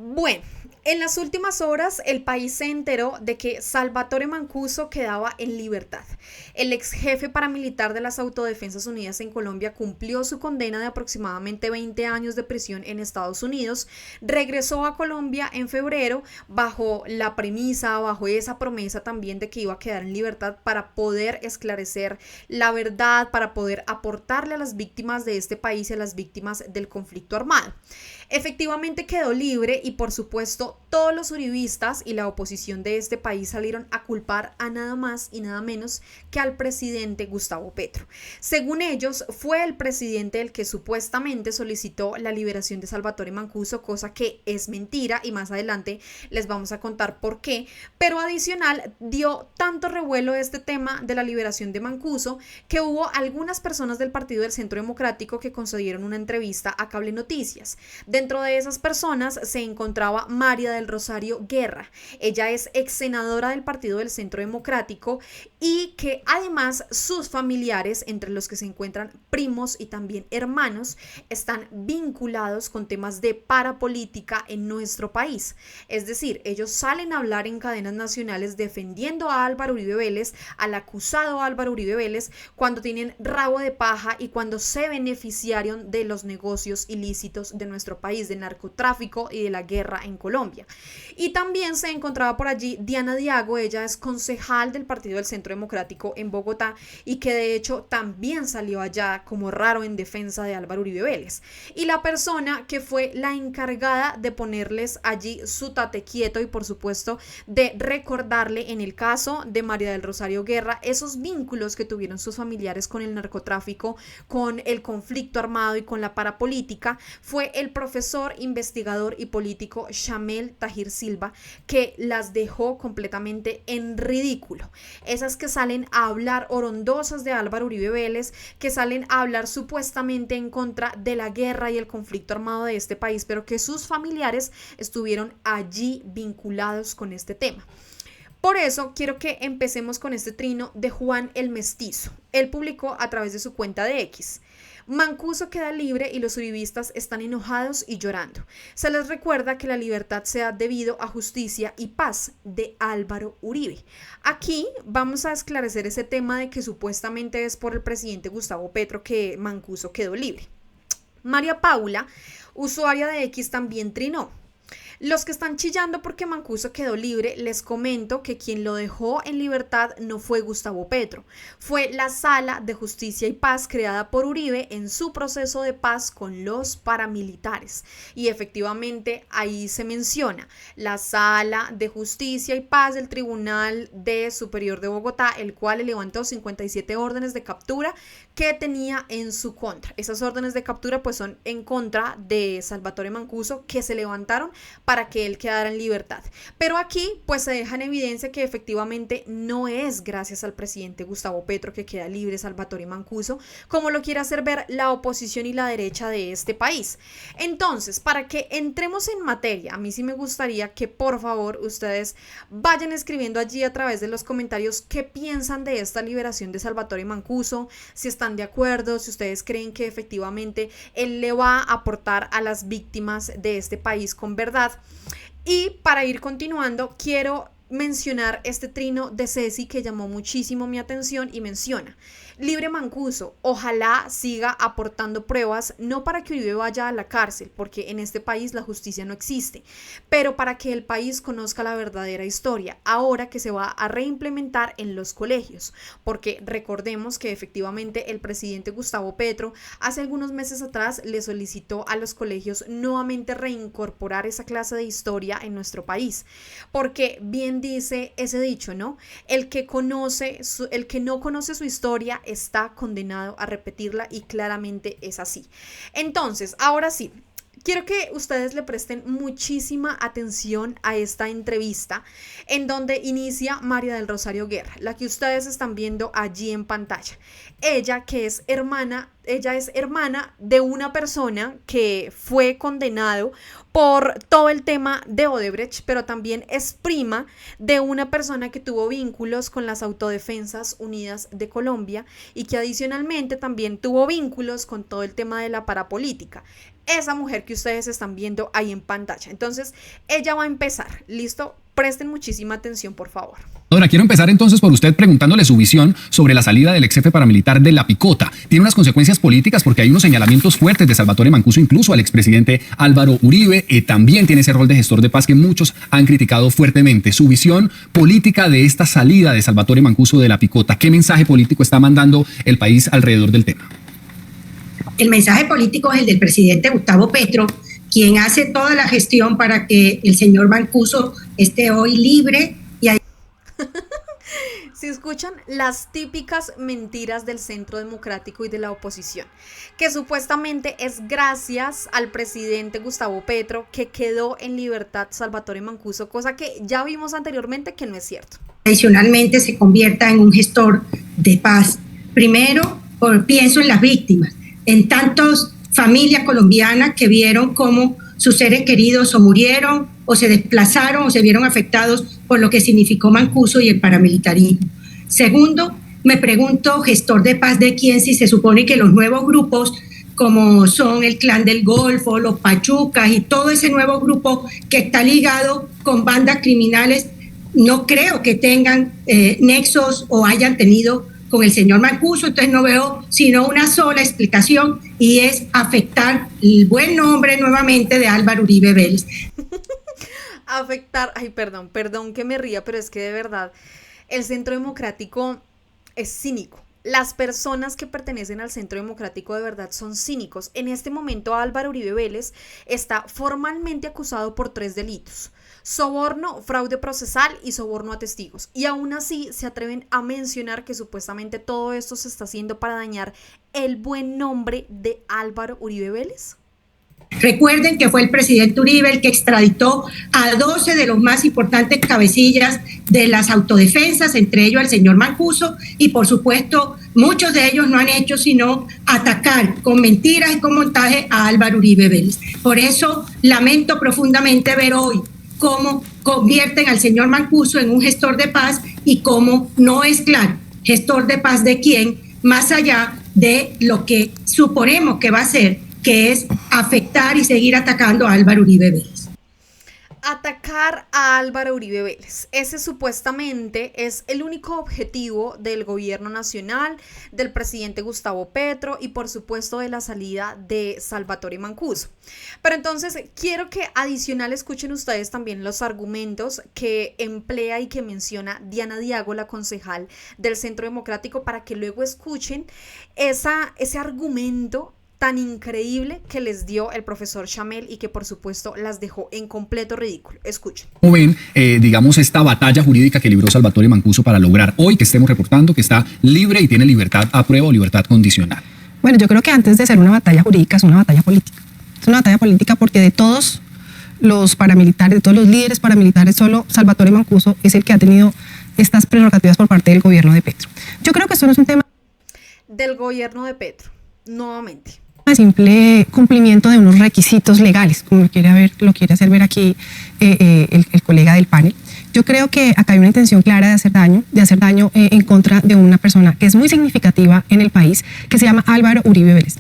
Bueno, en las últimas horas el país se enteró de que Salvatore Mancuso quedaba en libertad. El ex jefe paramilitar de las Autodefensas Unidas en Colombia cumplió su condena de aproximadamente 20 años de prisión en Estados Unidos, regresó a Colombia en febrero bajo la premisa, bajo esa promesa también de que iba a quedar en libertad para poder esclarecer la verdad, para poder aportarle a las víctimas de este país y a las víctimas del conflicto armado. Efectivamente quedó libre y por supuesto todos los uribistas y la oposición de este país salieron a culpar a nada más y nada menos que al presidente Gustavo Petro. Según ellos, fue el presidente el que supuestamente solicitó la liberación de Salvatore Mancuso, cosa que es mentira y más adelante les vamos a contar por qué. Pero adicional, dio tanto revuelo este tema de la liberación de Mancuso que hubo algunas personas del Partido del Centro Democrático que concedieron una entrevista a Cable Noticias. Dentro de esas personas se encontraba María del Rosario Guerra. Ella es ex senadora del Partido del Centro Democrático y que además sus familiares, entre los que se encuentran primos y también hermanos, están vinculados con temas de parapolítica en nuestro país. Es decir, ellos salen a hablar en cadenas nacionales defendiendo a Álvaro Uribe Vélez, al acusado Álvaro Uribe Vélez, cuando tienen rabo de paja y cuando se beneficiaron de los negocios ilícitos de nuestro país, de narcotráfico y de la guerra en Colombia. Y también se encontraba por allí Diana Diago. Ella es concejal del Partido del Centro Democrático en Bogotá y que de hecho también salió allá como raro en defensa de Álvaro Uribe Vélez. Y la persona que fue la encargada de ponerles allí su tate quieto y por supuesto de recordarle en el caso de María del Rosario Guerra esos vínculos que tuvieron sus familiares con el narcotráfico, con el conflicto armado y con la parapolítica, fue el profesor, investigador y político Shamel Tahir Silva, que las dejó completamente en ridículo. Esas que salen a hablar orondosas de Álvaro Uribe Vélez, que salen a hablar supuestamente en contra de la guerra y el conflicto armado de este país, pero que sus familiares estuvieron allí vinculados con este tema. Por eso quiero que empecemos con este trino de Juan el Mestizo. Él publicó a través de su cuenta de X: Mancuso queda libre y los uribistas están enojados y llorando. Se les recuerda que la libertad sea debido a justicia y paz de Álvaro Uribe. Aquí vamos a esclarecer ese tema de que supuestamente es por el presidente Gustavo Petro que Mancuso quedó libre. María Paula, usuaria de X, también trinó. Los que están chillando porque Mancuso quedó libre, les comento que quien lo dejó en libertad no fue Gustavo Petro, fue la Sala de Justicia y Paz creada por Uribe en su proceso de paz con los paramilitares. Y efectivamente ahí se menciona la Sala de Justicia y Paz del Tribunal de Superior de Bogotá, el cual le levantó 57 órdenes de captura que tenía en su contra. Esas órdenes de captura pues son en contra de Salvatore Mancuso, que se levantaron para que él quedara en libertad. Pero aquí pues se deja en evidencia que efectivamente no es gracias al presidente Gustavo Petro que queda libre Salvatore Mancuso, como lo quiere hacer ver la oposición y la derecha de este país. Entonces, para que entremos en materia, a mí sí me gustaría que por favor ustedes vayan escribiendo allí a través de los comentarios qué piensan de esta liberación de Salvatore Mancuso, si están de acuerdo, si ustedes creen que efectivamente él le va a aportar a las víctimas de este país con verdad. Y para ir continuando, quiero mencionar este trino de Ceci que llamó muchísimo mi atención y menciona: libre Mancuso, ojalá siga aportando pruebas, no para que Uribe vaya a la cárcel, porque en este país la justicia no existe, pero para que el país conozca la verdadera historia, ahora que se va a reimplementar en los colegios, porque recordemos que efectivamente el presidente Gustavo Petro hace algunos meses atrás le solicitó a los colegios nuevamente reincorporar esa clase de historia en nuestro país, porque bien dice ese dicho, ¿no? El que no conoce su historia está condenado a repetirla, y claramente es así. Entonces, ahora sí, quiero que ustedes le presten muchísima atención a esta entrevista en donde inicia María del Rosario Guerra, la que ustedes están viendo allí en pantalla. Ella, que es hermana ella es hermana de una persona que fue condenado por todo el tema de Odebrecht, pero también es prima de una persona que tuvo vínculos con las Autodefensas Unidas de Colombia y que adicionalmente también tuvo vínculos con todo el tema de la parapolítica. Esa mujer que ustedes están viendo ahí en pantalla. Entonces, ella va a empezar. ¿Listo? Presten muchísima atención, por favor. Ahora, quiero empezar entonces por usted preguntándole su visión sobre la salida del ex jefe paramilitar de La Picota. Tiene unas consecuencias políticas porque hay unos señalamientos fuertes de Salvatore Mancuso, incluso al expresidente Álvaro Uribe. También tiene ese rol de gestor de paz que muchos han criticado fuertemente. Su visión política de esta salida de Salvatore Mancuso de La Picota. ¿Qué mensaje político está mandando el país alrededor del tema? El mensaje político es el del presidente Gustavo Petro, quien hace toda la gestión para que el señor Mancuso esté hoy libre y Si escuchan las típicas mentiras del Centro Democrático y de la oposición, que supuestamente es gracias al presidente Gustavo Petro que quedó en libertad Salvatore Mancuso, cosa que ya vimos anteriormente que no es cierto. Adicionalmente se convierta en un gestor de paz. Primero, pienso en las víctimas, en tantas familias colombianas que vieron cómo sus seres queridos o murieron o se desplazaron o se vieron afectados por lo que significó Mancuso y el paramilitarismo. Segundo, me pregunto, gestor de paz de quién, si se supone que los nuevos grupos como son el Clan del Golfo, los Pachucas y todo ese nuevo grupo que está ligado con bandas criminales, no creo que tengan nexos o hayan tenido con el señor Mancuso. Entonces no veo sino una sola explicación y es afectar el buen nombre nuevamente de Álvaro Uribe Vélez. Afectar, ay, perdón que me ría, pero es que de verdad el Centro Democrático es cínico. Las personas que pertenecen al Centro Democrático de verdad son cínicos. En este momento Álvaro Uribe Vélez está formalmente acusado por 3 delitos: soborno, fraude procesal y soborno a testigos. Y aún así se atreven a mencionar que supuestamente todo esto se está haciendo para dañar el buen nombre de Álvaro Uribe Vélez. Recuerden que fue el presidente Uribe el que extraditó a 12 de los más importantes cabecillas de las autodefensas, entre ellos el señor Mancuso, y por supuesto muchos de ellos no han hecho sino atacar con mentiras y con montaje a Álvaro Uribe Vélez. Por eso lamento profundamente ver hoy cómo convierten al señor Mancuso en un gestor de paz y cómo no es claro gestor de paz de quién, más allá de lo que suponemos que va a ser, que es afectar y seguir atacando a Álvaro Uribe Vélez. Atacar a Álvaro Uribe Vélez. Ese supuestamente es el único objetivo del gobierno nacional, del presidente Gustavo Petro y por supuesto de la salida de Salvatore Mancuso. Pero entonces quiero que adicional escuchen ustedes también los argumentos que emplea y que menciona Diana Diago, la concejal del Centro Democrático, para que luego escuchen ese argumento tan increíble que les dio el profesor Chamel y que por supuesto las dejó en completo ridículo. Escuchen. ¿Cómo ven, digamos, esta batalla jurídica que libró Salvatore Mancuso para lograr hoy que estemos reportando que está libre y tiene libertad a prueba o libertad condicional? Bueno, yo creo que antes de ser una batalla jurídica es una batalla política. Es una batalla política porque de todos los paramilitares, de todos los líderes paramilitares, solo Salvatore Mancuso es el que ha tenido estas prerrogativas por parte del gobierno de Petro. Yo creo que esto no es un tema del gobierno de Petro, nuevamente. De simple cumplimiento de unos requisitos legales, como lo quiere hacer ver aquí el colega del panel. Yo creo que acá hay una intención clara de hacer daño en contra de una persona que es muy significativa en el país, que se llama Álvaro Uribe Vélez.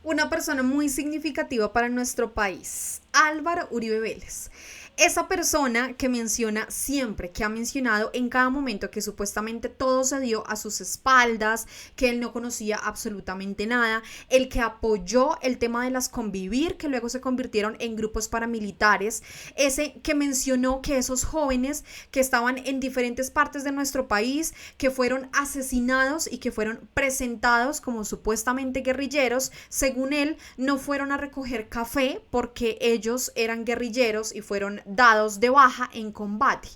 Una persona muy significativa para nuestro país, Álvaro Uribe Vélez. Esa persona que menciona siempre, que ha mencionado en cada momento que supuestamente todo se dio a sus espaldas, que él no conocía absolutamente nada, el que apoyó el tema de las Convivir, que luego se convirtieron en grupos paramilitares, ese que mencionó que esos jóvenes que estaban en diferentes partes de nuestro país, que fueron asesinados y que fueron presentados como supuestamente guerrilleros, según él, no fueron a recoger café porque ellos eran guerrilleros y fueron dados de baja en combate.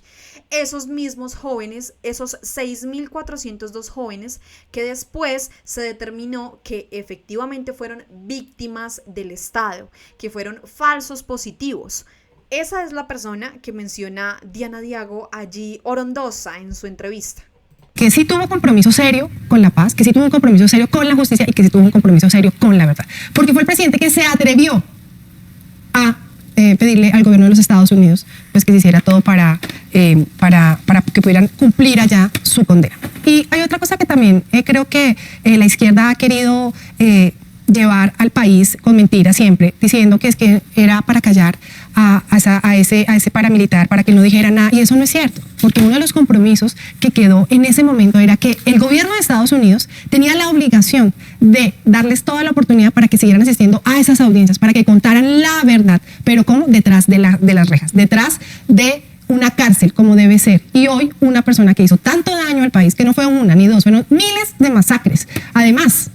Esos mismos jóvenes, esos 6.402 jóvenes que después se determinó que efectivamente fueron víctimas del Estado, que fueron falsos positivos. Esa es la persona que menciona Diana Diago allí, Orondosa, en su entrevista. que sí tuvo compromiso serio con la paz, que sí tuvo un compromiso serio con la justicia y que sí tuvo un compromiso serio con la verdad. Porque fue el presidente que se atrevió a pedirle al gobierno de los Estados Unidos pues, que se hiciera todo para que pudieran cumplir allá su condena. Y hay otra cosa que también creo que la izquierda ha querido llevar al país con mentiras siempre, diciendo que es que era para callar a ese paramilitar, para que no dijera nada, y eso no es cierto, porque uno de los compromisos que quedó en ese momento era que el gobierno de Estados Unidos tenía la obligación de darles toda la oportunidad para que siguieran asistiendo a esas audiencias, para que contaran la verdad, pero ¿cómo? Detrás de las rejas, detrás de una cárcel, como debe ser. Y hoy una persona que hizo tanto daño al país, que no fue una ni dos, fueron miles de masacres, además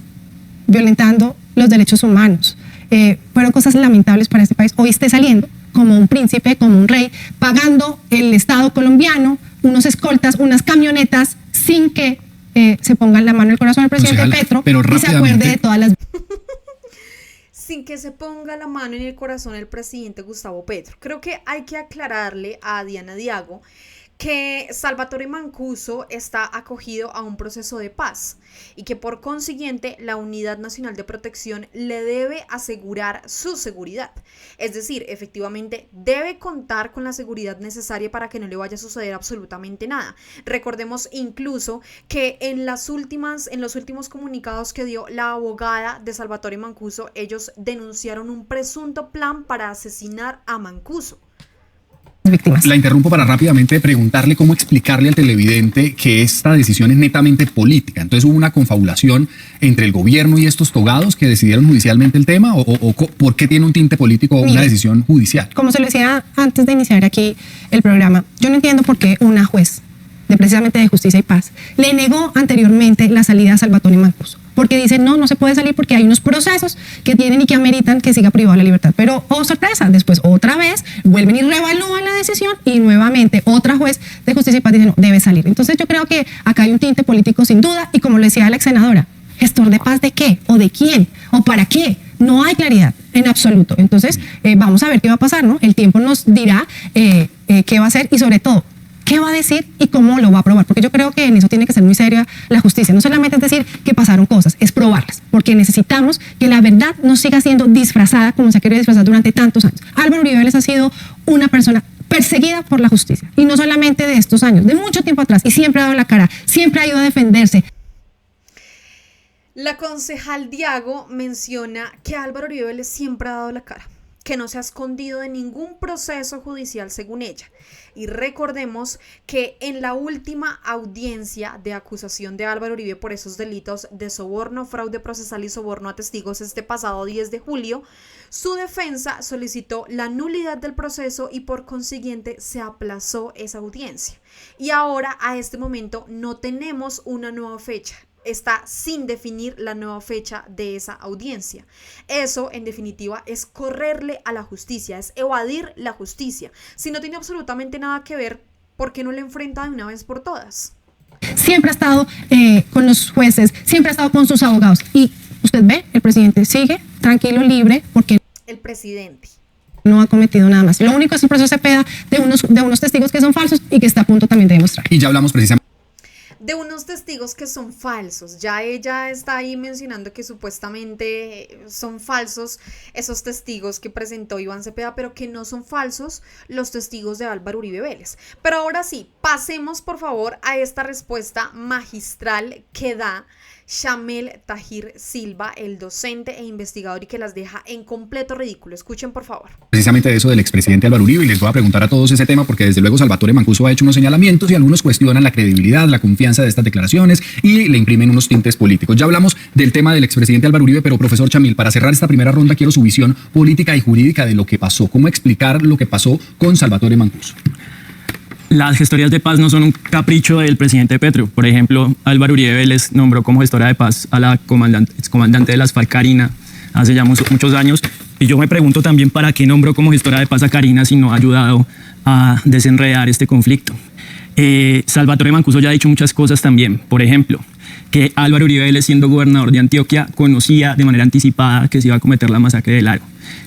violentando los derechos humanos, fueron cosas lamentables para este país, hoy esté saliendo como un príncipe, como un rey, pagando el Estado colombiano unos escoltas, unas camionetas, sin que se pongan la mano en el corazón del presidente Petro y se acuerde de todas las... Sin que se ponga la mano en el corazón el presidente Gustavo Petro. Creo que hay que aclararle a Diana Diago que Salvatore Mancuso está acogido a un proceso de paz y que por consiguiente la Unidad Nacional de Protección le debe asegurar su seguridad. Es decir, efectivamente debe contar con la seguridad necesaria para que no le vaya a suceder absolutamente nada. Recordemos incluso que en los últimos comunicados que dio la abogada de Salvatore Mancuso, ellos denunciaron un presunto plan para asesinar a Mancuso. Víctimas. La interrumpo para rápidamente preguntarle cómo explicarle al televidente que esta decisión es netamente política. Entonces, ¿hubo una confabulación entre el gobierno y estos togados que decidieron judicialmente el tema? ¿O por qué tiene un tinte político o una decisión judicial? Como se lo decía antes de iniciar aquí el programa, yo no entiendo por qué una juez precisamente de Justicia y Paz le negó anteriormente la salida a Salvatore Mancuso. Porque dice, no se puede salir porque hay unos procesos que tienen y que ameritan que siga privado de la libertad. Pero, oh sorpresa, después otra vez vuelven y reevalúan la decisión y nuevamente otra juez de Justicia y Paz dice, no, debe salir. Entonces yo creo que acá hay un tinte político sin duda y como le decía la ex senadora, ¿gestor de paz de qué? ¿O de quién? ¿O para qué? No hay claridad en absoluto. Entonces vamos a ver qué va a pasar, ¿no? El tiempo nos dirá qué va a hacer y sobre todo, qué va a decir y cómo lo va a probar, porque yo creo que en eso tiene que ser muy seria la justicia, no solamente es decir que pasaron cosas, es probarlas, porque necesitamos que la verdad no siga siendo disfrazada como se ha querido disfrazar durante tantos años. Álvaro Uribe Vélez ha sido una persona perseguida por la justicia, y no solamente de estos años, de mucho tiempo atrás, y siempre ha dado la cara, siempre ha ido a defenderse. La concejal Diago menciona que Álvaro Uribe Vélez siempre ha dado la cara, que no se ha escondido de ningún proceso judicial según ella. Y recordemos que en la última audiencia de acusación de Álvaro Uribe por esos delitos de soborno, fraude procesal y soborno a testigos este pasado 10 de julio, su defensa solicitó la nulidad del proceso y por consiguiente se aplazó esa audiencia. Y ahora a este momento no tenemos una nueva fecha. Está sin definir la nueva fecha de esa audiencia. Eso, en definitiva, es correrle a la justicia, es evadir la justicia. Si no tiene absolutamente nada que ver, ¿por qué no le enfrenta de una vez por todas? Siempre ha estado con los jueces, siempre ha estado con sus abogados. Y usted ve, el presidente sigue tranquilo, libre, porque el presidente no ha cometido nada más. Lo único es el proceso Cepeda de unos testigos que son falsos y que está a punto también de demostrar. Y ya hablamos precisamente de unos testigos que son falsos. Ya ella está ahí mencionando que supuestamente son falsos esos testigos que presentó Iván Cepeda, pero que no son falsos los testigos de Álvaro Uribe Vélez. Pero ahora sí, pasemos por favor a esta respuesta magistral que da Shamel Tahir Silva, el docente e investigador, y que las deja en completo ridículo. Escuchen por favor. Precisamente de eso del expresidente Álvaro Uribe, y les voy a preguntar a todos ese tema porque desde luego Salvatore Mancuso ha hecho unos señalamientos y algunos cuestionan la credibilidad, la confianza de estas declaraciones y le imprimen unos tintes políticos. Ya hablamos del tema del expresidente Álvaro Uribe, pero profesor Shamil, para cerrar esta primera ronda quiero su visión política y jurídica de lo que pasó. ¿Cómo explicar lo que pasó con Salvatore Mancuso? Las gestorías de paz no son un capricho del presidente Petro. Por ejemplo, Álvaro Uribe Vélez nombró como gestora de paz a la excomandante de las FARC, Karina, hace ya muchos años. Y yo me pregunto también para qué nombró como gestora de paz a Karina si no ha ayudado a desenredar este conflicto. Salvatore Mancuso ya ha dicho muchas cosas también. Por ejemplo, que Álvaro Uribe Vélez, siendo gobernador de Antioquia, conocía de manera anticipada que se iba a cometer la masacre del Lago,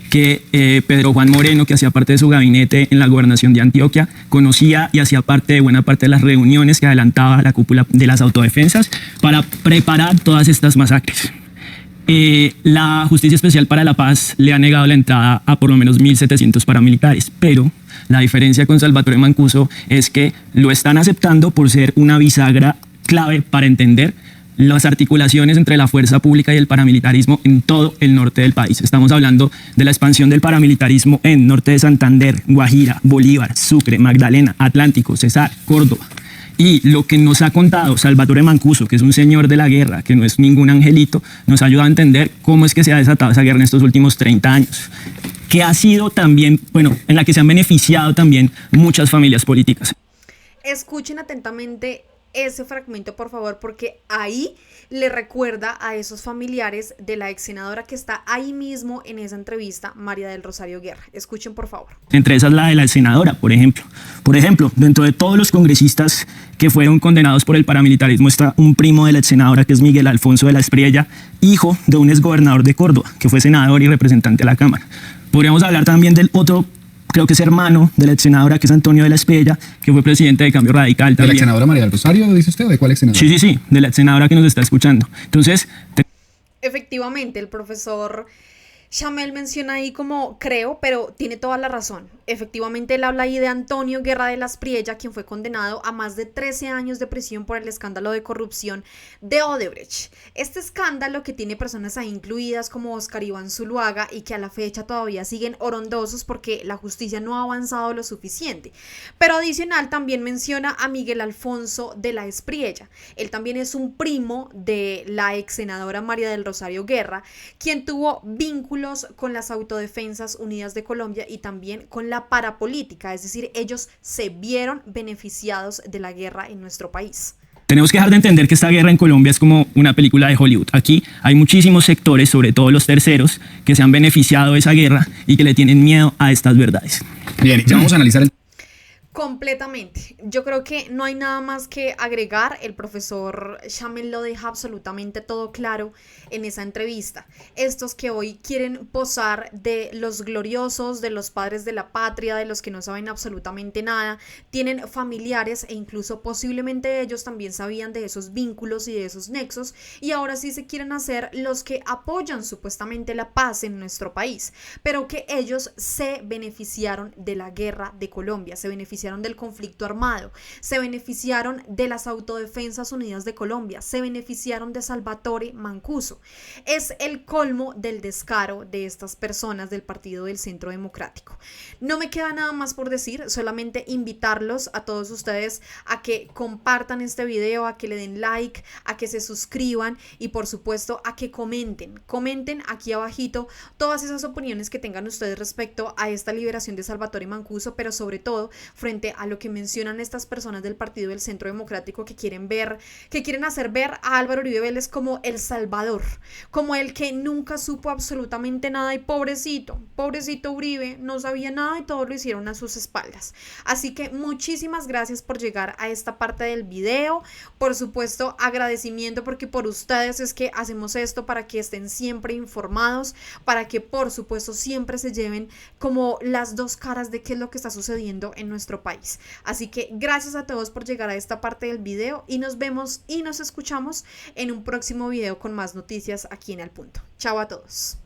que Pedro Juan Moreno, que hacía parte de su gabinete en la gobernación de Antioquia, conocía y hacía parte de buena parte de las reuniones que adelantaba la cúpula de las autodefensas para preparar todas estas masacres. La Justicia Especial para la Paz le ha negado la entrada a por lo menos 1.700 paramilitares, pero la diferencia con Salvatore Mancuso es que lo están aceptando por ser una bisagra clave para entender las articulaciones entre la fuerza pública y el paramilitarismo en todo el norte del país. Estamos hablando de la expansión del paramilitarismo en norte de Santander, Guajira, Bolívar, Sucre, Magdalena, Atlántico, Cesar, Córdoba. Y lo que nos ha contado Salvatore Mancuso, que es un señor de la guerra, que no es ningún angelito, nos ha ayudado a entender cómo es que se ha desatado esa guerra en estos últimos 30 años, que ha sido también, bueno, en la que se han beneficiado también muchas familias políticas. Escuchen atentamente ese fragmento, por favor, porque ahí le recuerda a esos familiares de la ex senadora que está ahí mismo en esa entrevista, María del Rosario Guerra. Escuchen, por favor. Entre esas la de la senadora, por ejemplo. Por ejemplo, dentro de todos los congresistas que fueron condenados por el paramilitarismo está un primo de la ex senadora, que es Miguel Alfonso de la Espriella, hijo de un exgobernador de Córdoba, que fue senador y representante de la Cámara. Podríamos hablar también del otro, creo que es hermano de la ex senadora, que es Antonio de la Espriella, que fue presidente de Cambio Radical también. ¿De la ex senadora María del Rosario, dice usted, o de cuál ex senadora? Sí, de la ex senadora que nos está escuchando. Entonces, efectivamente, el profesor Chamel menciona ahí como creo, pero tiene toda la razón. Efectivamente, él habla ahí de Antonio Guerra de la Espriella, quien fue condenado a más de 13 años de prisión por el escándalo de corrupción de Odebrecht. Este escándalo que tiene personas ahí incluidas como Oscar Iván Zuluaga y que a la fecha todavía siguen orondosos porque la justicia no ha avanzado lo suficiente. Pero adicional también menciona a Miguel Alfonso de la Espriella. Él también es un primo de la ex senadora María del Rosario Guerra, quien tuvo vínculos con las Autodefensas Unidas de Colombia y también con la parapolítica, es decir, ellos se vieron beneficiados de la guerra en nuestro país. Tenemos que dejar de entender que esta guerra en Colombia es como una película de Hollywood. Aquí hay muchísimos sectores, sobre todo los terceros, que se han beneficiado de esa guerra y que le tienen miedo a estas verdades. Bien, ya vamos a analizar el... Completamente. Yo creo que no hay nada más que agregar. El profesor Chamel lo deja absolutamente todo claro en esa entrevista. Estos que hoy quieren posar de los gloriosos, de los padres de la patria, de los que no saben absolutamente nada, tienen familiares e incluso posiblemente ellos también sabían de esos vínculos y de esos nexos y ahora sí se quieren hacer los que apoyan supuestamente la paz en nuestro país, pero que ellos se beneficiaron de la guerra de Colombia, se beneficiaron del conflicto armado, se beneficiaron de las Autodefensas Unidas de Colombia, se beneficiaron de Salvatore Mancuso. Es el colmo del descaro de estas personas del Partido del Centro Democrático. No me queda nada más por decir, solamente invitarlos a todos ustedes a que compartan este video, a que le den like, a que se suscriban y por supuesto a que comenten aquí abajito todas esas opiniones que tengan ustedes respecto a esta liberación de Salvatore Mancuso, pero sobre todo frente a lo que mencionan estas personas del Partido del Centro Democrático que quieren hacer ver a Álvaro Uribe Vélez como el salvador, como el que nunca supo absolutamente nada y pobrecito Uribe no sabía nada y todo lo hicieron a sus espaldas. Así que muchísimas gracias por llegar a esta parte del video. Por supuesto, agradecimiento porque por ustedes es que hacemos esto, para que estén siempre informados, para que por supuesto siempre se lleven como las dos caras de qué es lo que está sucediendo en nuestro país. Así que gracias a todos por llegar a esta parte del video y nos vemos y nos escuchamos en un próximo video con más noticias aquí en Al Punto. Chao a todos.